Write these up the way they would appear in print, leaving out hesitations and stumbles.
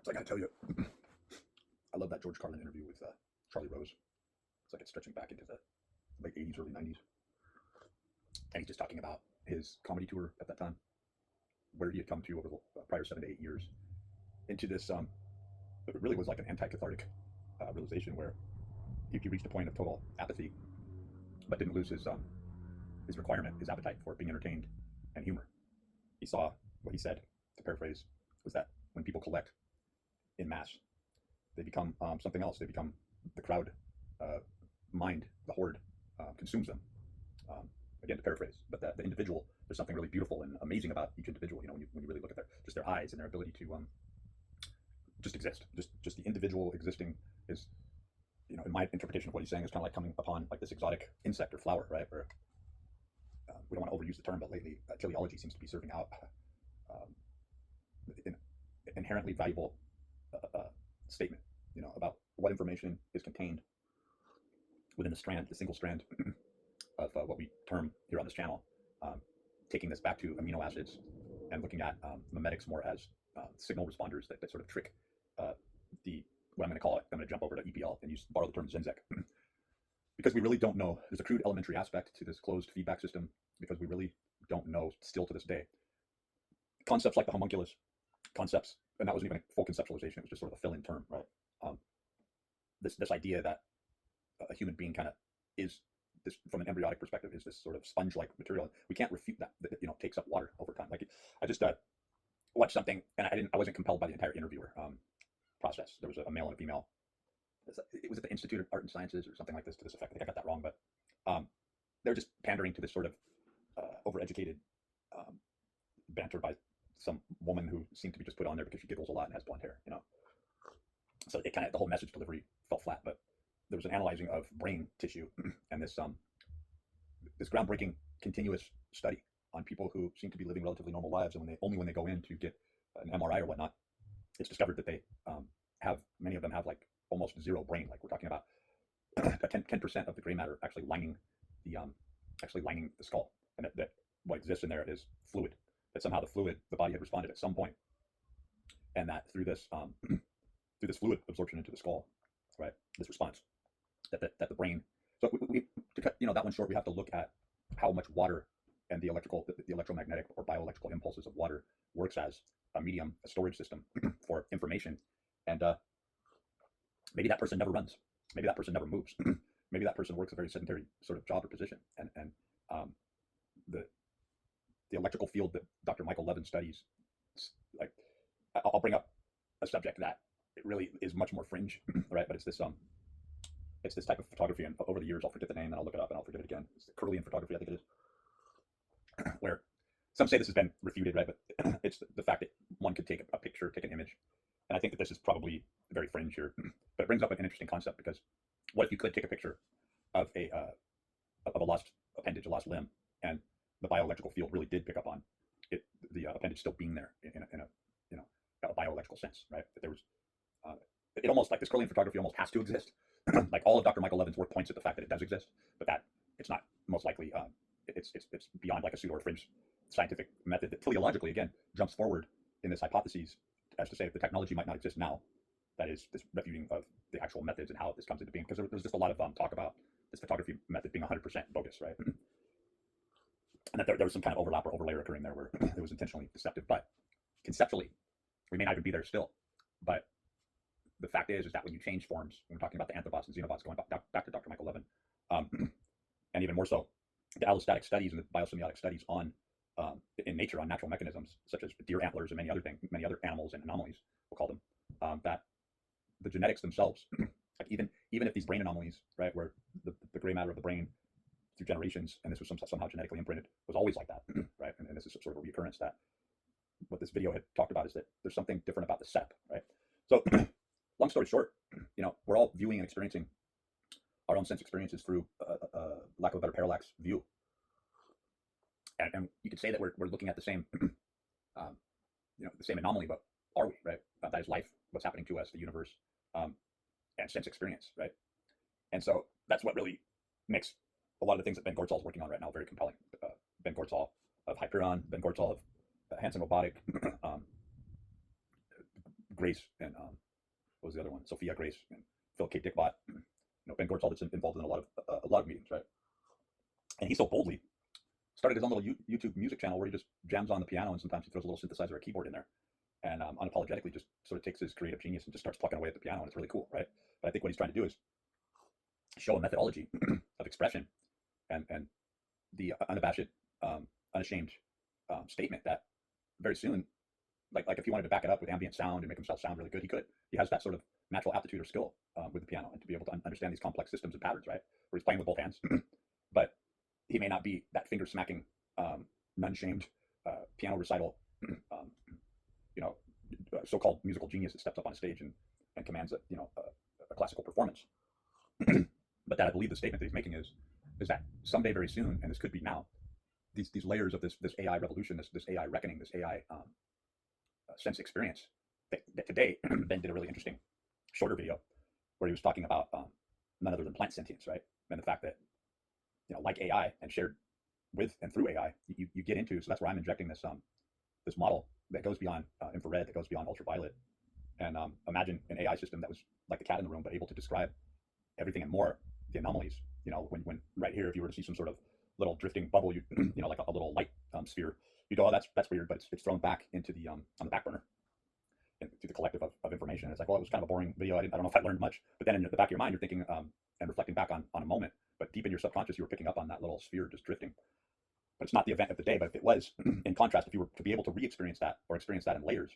So I gotta tell you, I love that George Carlin interview with Charlie Rose. It's like it's stretching back into the late 80s, early 90s. And he's just talking about his comedy tour at that time, where he had come to over the prior 7 to 8 years into this, it really was like an anti-cathartic realization where he reached a point of total apathy, but didn't lose his requirement, his appetite for being entertained and humor. He saw what he said, to paraphrase, was that when people collect in mass, they become something else. They become the crowd mind, the horde consumes them. Again, to paraphrase, but the individual, there's something really beautiful and amazing about each individual. You know, when you really look at their eyes and their ability to just exist, just the individual existing is, you know, in my interpretation of what he's saying, is kind of like coming upon like this exotic insect or flower, right? Where we don't want to overuse the term, but lately teleology seems to be serving out an inherently valuable statement, you know, about what information is contained within the single strand of what we term here on this channel, taking this back to amino acids and looking at memetics more as signal responders that sort of trick what I'm going to call it. I'm going to jump over to EPL and borrow the term Zenzek. Because we really don't know. There's a crude elementary aspect to this closed feedback system, because we really don't know still to this day. Concepts like the homunculus concepts, and that wasn't even a full conceptualization, it was just sort of a fill-in term, right? This idea that a human being kind of is this, from an embryonic perspective, is this sort of sponge-like material. We can't refute that you know, takes up water over time. Like, I just watched something, and I wasn't compelled by the entire interviewer process. There was a male and a female. It was at the Institute of Art and Sciences or something like this, to this effect. I think I got that wrong, but they're just pandering to this sort of overeducated banter by some woman who seemed to be just put on there because she giggles a lot and has blonde hair, you know. So it kind of, the whole message delivery fell flat. But there was an analyzing of brain tissue and this groundbreaking continuous study on people who seem to be living relatively normal lives, and when they go in to get an MRI or whatnot, it's discovered that they many of them have like almost zero brain. Like, we're talking about 10% of the gray matter actually lining the skull, and that what exists in there is fluid. That somehow the body had responded at some point, and that through this fluid absorption into the skull, right? This response that the brain. So to cut, you know, that one short, we have to look at how much water and the electromagnetic or bioelectrical impulses of water works as a medium, a storage system for information. And maybe that person never runs. Maybe that person never moves. Maybe that person works a very sedentary sort of job or position. And the electrical field that Dr. Michael Levin studies, like, I'll bring up a subject that it really is much more fringe, right? But it's this type of photography, and over the years I'll forget the name and I'll look it up and I'll forget it again. It's the Curlian photography, I think it is, where some say this has been refuted, right? But it's the fact that one could take a picture, take an image, and I think that this is probably very fringe here, but it brings up an interesting concept, because what if you could take a picture of a lost appendage, a lost limb, and the bioelectrical field really did pick up on it, the appendage still being there in a you know, a bioelectrical sense, right? That there was it almost, like, this Curlian photography almost has to exist. Like, all of Dr. Michael Levin's work points at the fact that it does exist, but that it's not most likely. It's beyond like a pseudo or fringe scientific method that teleologically, again, jumps forward in this hypothesis as to say, if the technology might not exist now, that is this refuting of the actual methods and how this comes into being. Because there's just a lot of talk about this photography method being 100% bogus, right? And that there was some kind of overlap or overlay occurring there where it was intentionally deceptive. But conceptually, we may not even be there still. But the fact is that when you change forms, when we're talking about the anthropods and xenobots, going back to Dr. Michael Levin, and even more so, the allostatic studies and the biosemiotic studies on in nature on natural mechanisms such as deer antlers and many other animals and anomalies, we'll call them, that the genetics themselves, like even if these brain anomalies, right, where the gray matter of the brain through generations, and this was somehow genetically imprinted, was always like that, right? And this is sort of a reoccurrence that what this video had talked about, is that there's something different about the SEP, right? So long story short, you know, we're all viewing and experiencing our own sense experiences through lack of a better parallax view. And you could say that we're looking at the same, you know, the same anomaly, but are we, right? That is life, what's happening to us, the universe, and sense experience, right? And so that's what really makes a lot of the things that Ben Goertzel is working on right now very compelling. Ben Goertzel of Hyperon, Ben Goertzel of Hanson Robotics, Grace and what was the other one? Sophia Grace and Phil K. Dickbot. Ben Goertzel that's involved in a lot of meetings, right? And he so boldly started his own little YouTube music channel where he just jams on the piano and sometimes he throws a little synthesizer or keyboard in there and unapologetically just sort of takes his creative genius and just starts plucking away at the piano, and it's really cool, right? But I think what he's trying to do is show a methodology of expression and the unabashed, unashamed statement that very soon, like if he wanted to back it up with ambient sound and make himself sound really good, he could. He has that sort of natural aptitude or skill with the piano and to be able to understand these complex systems and patterns, right? Where he's playing with both hands, but he may not be that finger smacking, none shamed piano recital, so-called musical genius that steps up on a stage and commands a classical performance. But that I believe the statement that he's making is that someday, very soon, and this could be now, these layers of this AI revolution, this AI reckoning, this AI sense experience that today Ben did a really interesting shorter video where he was talking about none other than plant sentience, right? And the fact that like AI and shared with and through AI, you get into. So that's where I'm injecting this model that goes beyond infrared, that goes beyond ultraviolet, and imagine an AI system that was like the cat in the room, but able to describe everything and more. The anomalies, when right here, if you were to see some sort of little drifting bubble, like a little light sphere, you go, oh, that's weird, but it's thrown back into the on the back burner through the collective of information. It's like, well, it was kind of a boring video. I don't know if I learned much, but then in the back of your mind, you're thinking and reflecting back on a moment, but deep in your subconscious, you were picking up on that little sphere just drifting. But it's not the event of the day. But if it was, in contrast, if you were to be able to re-experience that or experience that in layers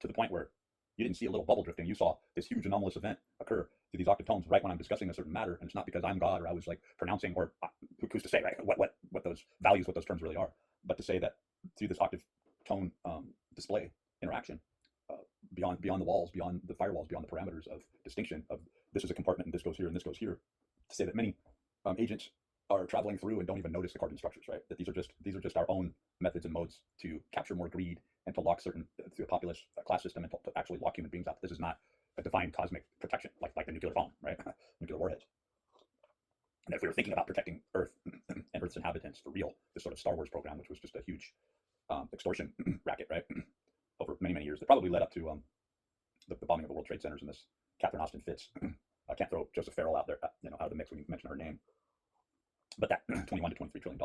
to the point where you didn't see a little bubble drifting, you saw this huge anomalous event occur to these octave tones right when I'm discussing a certain matter, and it's not because I'm God or I was like pronouncing, or who's to say, right, what those values, what those terms really are, but to say that through this octave tone display interaction, beyond the walls, beyond the firewalls, beyond the parameters of distinction of this is a compartment and this goes here and this goes here, to say that many agents are traveling through and don't even notice the carbon structures, right? That these are just our own methods and modes to capture more greed and to lock certain through a populist class system and to actually lock human beings out. This is not a defined cosmic protection like the nuclear bomb, right? Nuclear warheads. And if we were thinking about protecting Earth and Earth's inhabitants for real, this sort of Star Wars program, which was just a huge extortion racket, right, over many, many years, that probably led up to the bombing of the World Trade Centers and this Catherine Austin Fitz. I can't throw Joseph Farrell out there, out of the mix when you mention her name. But that $21 to $23 trillion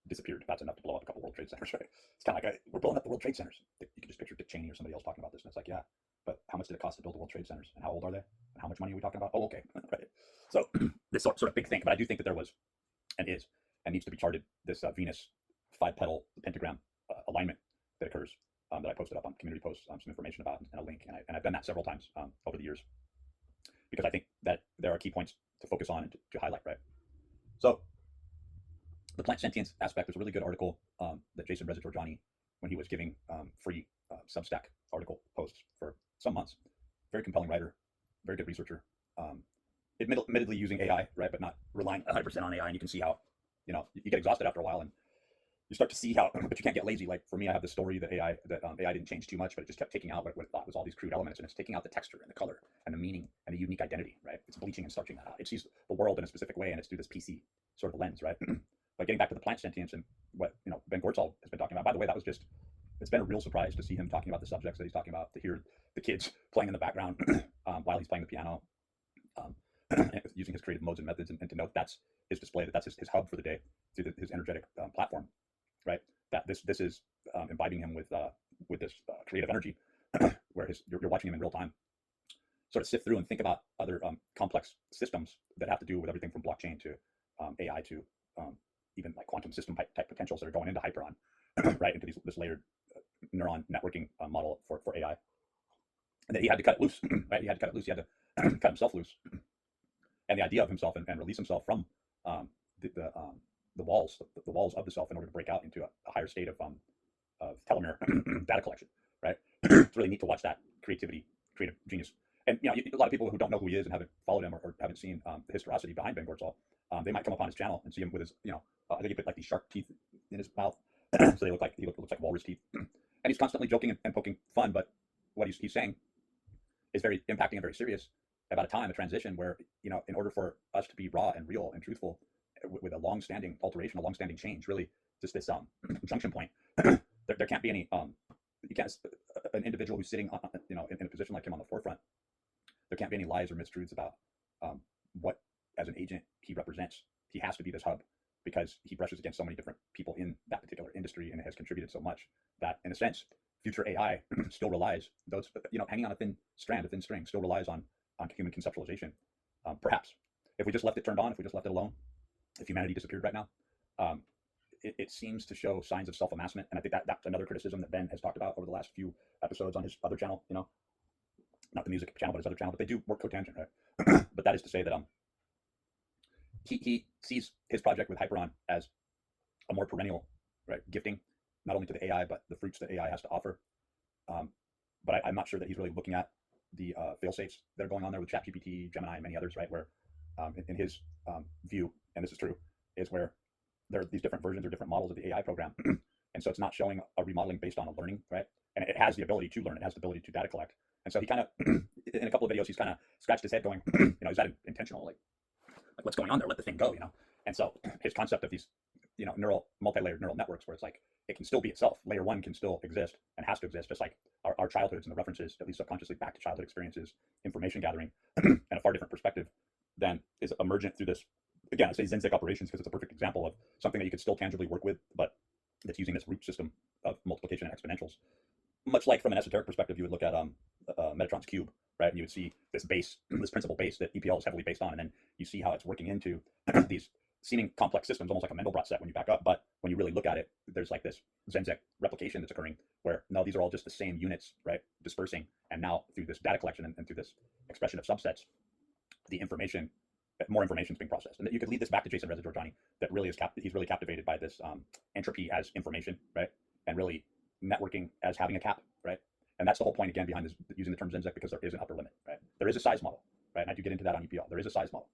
disappeared. That's enough to blow up a couple World Trade Centers, right? It's kind of like we're blowing up the World Trade Centers. You can just picture Dick Cheney or somebody else talking about this, and it's like, yeah, but how much did it cost to build the World Trade Centers, and how old are they, and how much money are we talking about? Oh, okay, right. So this sort of big thing, but I do think that there was, and is, and needs to be charted, this Venus 5-petal pentagram alignment that occurs that I posted up on community posts, some information about and a link, and I've done that several times over the years because I think that there are key points to focus on and to highlight, right? So the plant sentience aspect, there's a really good article that Jason Rezza-Georgiani, when he was giving free Substack article posts for some months, very compelling writer, very good researcher, admittedly using AI, right, but not relying 100% on AI. And you can see how, you get exhausted after a while, and you start to see how, but you can't get lazy. Like for me, I have this story that AI didn't change too much, but it just kept taking out what it thought was all these crude elements, and it's taking out the texture and the color and the meaning and the unique identity, right? It's bleaching and starching that out. It sees the world in a specific way, and it's through this PC sort of lens, right? But getting back to the plant sentience and what Ben Goertzel has been talking about. By the way, it's been a real surprise to see him talking about the subjects that he's talking about, to hear the kids playing in the background while he's playing the piano, using his creative modes and methods, and to note that's his display, that's his hub for the day through his energetic platform, right? That this is imbibing him with this creative energy, where you're watching him in real time sort of sift through and think about other complex systems that have to do with everything from blockchain to AI to even like quantum system type potentials that are going into Hyperon, right, into this layered neuron networking model for AI. And that he had to cut it loose, right? He had to cut it loose. He had to cut himself loose, and the idea of himself and release himself from the walls of the self in order to break out into a higher state of telomere data collection, right? It's really neat to watch that creative genius. And a lot of people who don't know who he is and haven't followed him or haven't seen the historicity behind Ben Goertzel, they might come upon his channel and see him with his, I think he put like these shark teeth in his mouth, so he looks like walrus teeth, and he's constantly joking and poking fun. But what he's saying is very impacting and very serious about a transition where, in order for us to be raw and real and truthful with a long-standing alteration, a long-standing change, really just this junction point, there can't be any, you can't, an individual who's sitting in a position like him on the forefront, there can't be any lies or mistruths about what, as an agent, he represents. He has to be this hub because he brushes against so many different people in that particular industry and has contributed so much that, in a sense, future AI still relies, those, hanging on a thin strand, a thin string, still relies on human conceptualization. Perhaps if we just left it turned on, if we just left it alone, if humanity disappeared right now, um, it seems to show signs of self-amassment. And I think that's another criticism that Ben has talked about over the last few episodes on his other channel, not the music channel, but his other channel, but they do work cotangent, right? But that is to say that he sees his project with Hyperon as a more perennial, right, gifting, not only to the AI, but the fruits that AI has to offer. But I'm not sure that he's really looking at the fail-safes that are going on there with ChatGPT, Gemini, and many others, right, where in his view, and this is true, is where there are these different versions or different models of the AI program. And so it's not showing a remodeling based on a learning, right? And it has the ability to learn, it has the ability to data collect. And so he kind of, in a couple of videos, he's kind of scratched his head going, is that intentional? Like what's going on there? Let the thing go, And so his concept of these, multi-layered neural networks, where it's like, it can still be itself. Layer one can still exist and has to exist, just like our childhoods and the references, at least subconsciously, back to childhood experiences, information gathering, and a far different perspective than is emergent through this. Again, I say Zenzik operations because it's a perfect example of something that you could still tangibly work with, but that's using this root system of multiplication and exponentials. Much like from an esoteric perspective, you would look at Metatron's cube, right? And you would see this base, this principal base that EPL is heavily based on, and then you see how it's working into these seeming complex systems, almost like a Mandelbrot set when you back up. But when you really look at it, there's like this Zenzik replication that's occurring where, no, these are all just the same units, right, dispersing. And now through this data collection and through this expression of subsets, more information is being processed. And that you could lead this back to Jason Reza-Giorgiani, that really he's really captivated by this entropy as information, right? And really networking as having a cap, right? And that's the whole point, again, behind this, using the term Zenzik, because there is an upper limit, right? There is a size model, right? And I do get into that on EPL. There is a size model.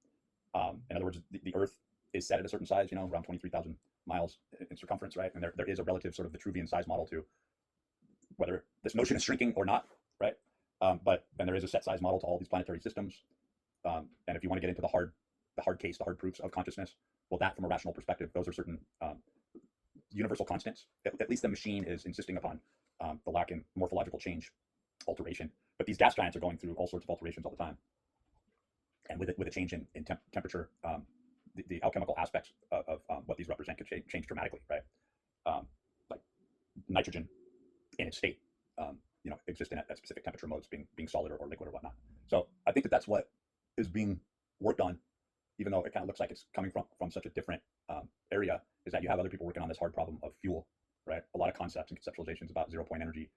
In other words, the Earth is set at a certain size, around 23,000 miles in circumference, right? And there is a relative sort of Vitruvian size model to whether this notion is shrinking or not, right? But then there is a set size model to all these planetary systems. And if you want to get into the hard case, the hard proofs of consciousness, well, that from a rational perspective, those are certain universal constants. At least the machine is insisting upon the lack in morphological change, alteration. But these gas giants are going through all sorts of alterations all the time. And with a change in temperature, the alchemical aspects of what these represent could change dramatically, right? Like nitrogen in its state, existing at specific temperature modes, being solid or liquid or whatnot. So I think that's what is being worked on, even though it kind of looks like it's coming from such a different area, is that you have other people working on this hard problem of fuel, right? A lot of concepts and conceptualizations about 0-point energy.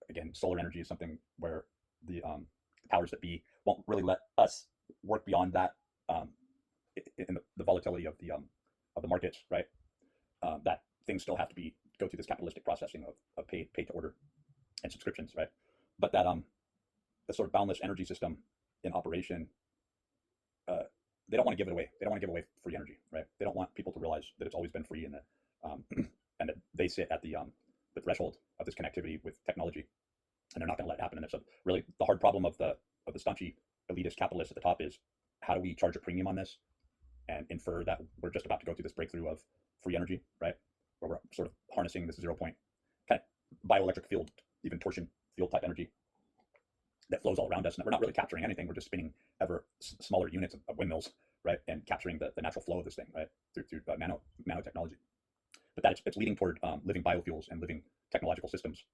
Again, solar energy is something where the powers that be won't really let us work beyond that in the volatility of the markets, right? That things still have to go through this capitalistic processing of pay to order and subscriptions, right? But that the sort of boundless energy system in operation, they don't want to give it away. They don't want to give away free energy, right? They don't want people to realize that it's always been free and that and that they sit at the threshold of this connectivity with technology, and they're not going to let it happen. And so really the hard problem of the staunchy elitist capitalists at the top is, how do we charge a premium on this and infer that we're just about to go through this breakthrough of free energy, right? Where we're sort of harnessing this 0-point kind of bioelectric field, even torsion field type energy that flows all around us, and we're not really capturing anything. We're just spinning ever smaller units of windmills, right, and capturing the natural flow of this thing, right, through nanotechnology. But that it's leading toward living biofuels and living technological systems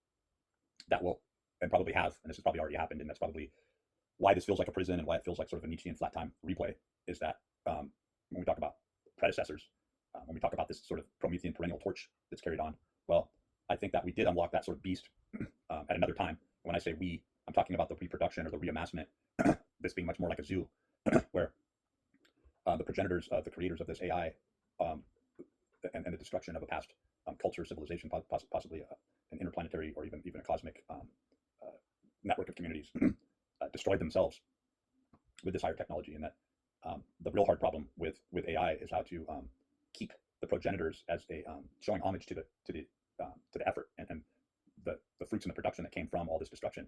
that will, and probably have, and this has probably already happened, and that's probably why this feels like a prison and why it feels like sort of a Nietzschean flat time replay, is that when we talk about predecessors, when we talk about this sort of Promethean perennial torch that's carried on, well, I think that we did unlock that sort of beast at another time. When I say we, I'm talking about the reproduction or the reamassment, this being much more like a zoo, where the progenitors of the creators of this AI and the destruction of a past culture, civilization, possibly an interplanetary or even a cosmic network of communities, destroyed themselves with this higher technology. And that the real hard problem with AI is how to keep the progenitors as a showing homage to the effort and the fruits and the production that came from all this destruction.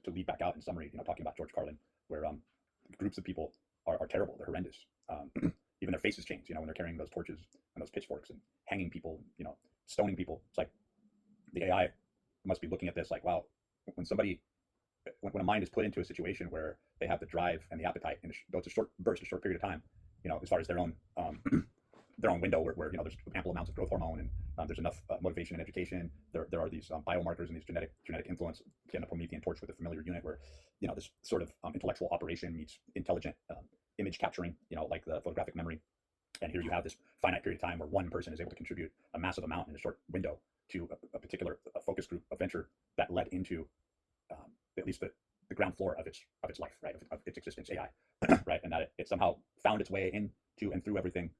To lead back out in summary, talking about George Carlin, where groups of people are terrible, they're horrendous. Even their faces change, when they're carrying those torches and those pitchforks and hanging people, stoning people. It's like the AI must be looking at this like, wow, when somebody when a mind is put into a situation where they have the drive and the appetite, and though it's a short burst, a short period of time, as far as their own their own window where there's ample amounts of growth hormone and there's enough motivation and education. There are these biomarkers and these genetic influence. Again, the Promethean torch with the familiar unit, where this sort of intellectual operation meets intelligent image capturing, like the photographic memory. And here you have this finite period of time where one person is able to contribute a massive amount in a short window to a particular focus group, a venture that led into at least the ground floor of its life, right, of its existence, AI, right, and that it somehow found its way into and through everything,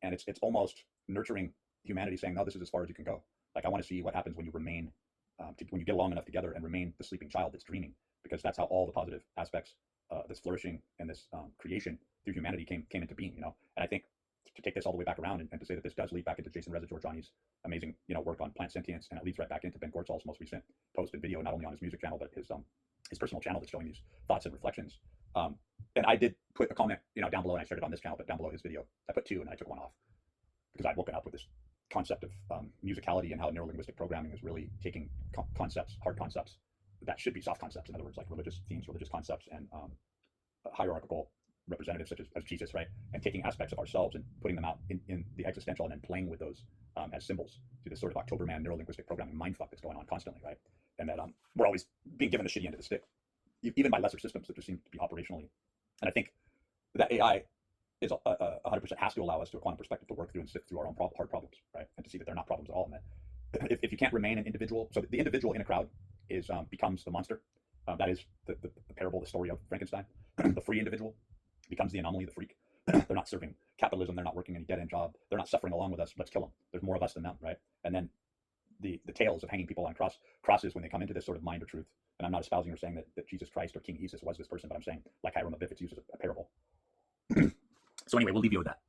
and it's almost nurturing humanity, saying, no, this is as far as you can go. Like, I want to see what happens when you remain, when you get along enough together and remain the sleeping child that's dreaming, because that's how all the positive aspects, this flourishing and this creation through humanity came into being, And I think to take this all the way back around and to say that this does lead back into Jason Reza-Georgiani's amazing, work on plant sentience, and it leads right back into Ben Goertzel's most recent post and video, not only on his music channel but his personal channel that's showing these thoughts and reflections. And I did put a comment, down below, and I started on this channel, but down below his video, I put 2 and I took 1 off because I'd woken up with this concept of musicality and how neurolinguistic programming is really taking hard concepts that should be soft concepts. In other words, like religious themes, religious concepts, and hierarchical representatives such as Jesus, right? And taking aspects of ourselves and putting them out in the existential, and then playing with those as symbols to this sort of Octoberman neurolinguistic programming mindfuck that's going on constantly, right? And that we're always being given the shitty end of the stick, even by lesser systems that just seem to be operationally. And I think that AI is 100% has to allow us to a quantum perspective to work through and sift through our own hard problems, right? And to see that they're not problems at all. And that if you can't remain an individual, so the individual in a crowd is becomes the monster. That is the parable, the story of Frankenstein. The free individual becomes the anomaly, the freak. They're not serving capitalism. They're not working any dead-end job. They're not suffering along with us. Let's kill them. There's more of us than them, right? And then the tales of hanging people on crosses when they come into this sort of mind or truth. And I'm not espousing or saying that Jesus Christ or King Jesus was this person, but I'm saying, like Hiram Abiff, it's used as a parable. So anyway, we'll leave you with that.